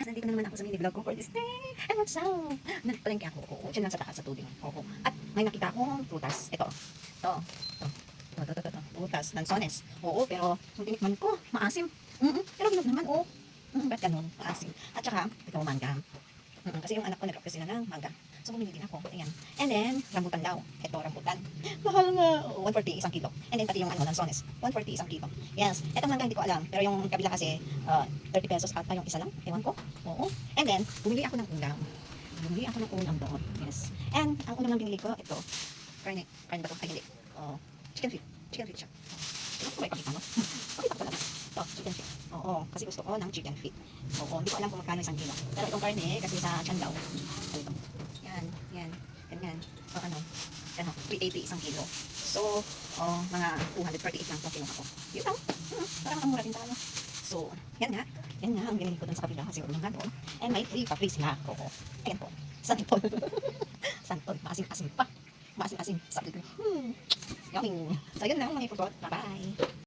Nandito na naman ako sa mini vlog ko for this day. And what's up? Nagpalengke ako. Oo, dyan lang sa taas sa tubig. Oo. At may nakita akong prutas. Ito. Prutas. Lansones. Oo, pero kung tinikman ko, maasim. Pero hinog naman, oo. Ba't ganun? Maasim. At saka, ito mangga. Kasi yung anak ko nag-request sila ng mangga. So, bumili din ako. Ayan. And then, rambutan daw. Ito, rambutan. Mahal nga. 140 isang kilo. And then, pati yung lansones. 140 isang kilo. Yes. Etong mangga hindi ko alam. Pero yung kabila kasi, 30 pesos ata yung isa lang. Ewan ko. Oo. And then, bumili ako ng ulam. Bumili ako ng ulam doon. Yes. And, ang ulam lang binili ko, ito. Karne. Karne ba ito? Ay, hindi. Chicken feet. Chicken feet siya. Ito ko ba ipakita mo? Pakita ko talaga. Ito, chicken feet. Oo. Kasi gusto ko ng chicken feet. Oo. Hindi ko alam kung magkano isang kilo. Pero itong karne, kasi sa tiyan daw. Ito. Yan. Ganyan. O ano, 380 isang kilo. So, mga 248 lang itong kinuha ko. Yun lang. Parang ang mura din tayo. So, yan nga. Yan nga ang binili ko dun sa kabila kasi ulungan doon. And may free pa-free sila. Oo. Ayan po. Santol. Santol. Maasim-asim pa. Maasim-asim. Santol. Yummy. So, yun lang mga ipupot. Bye-bye.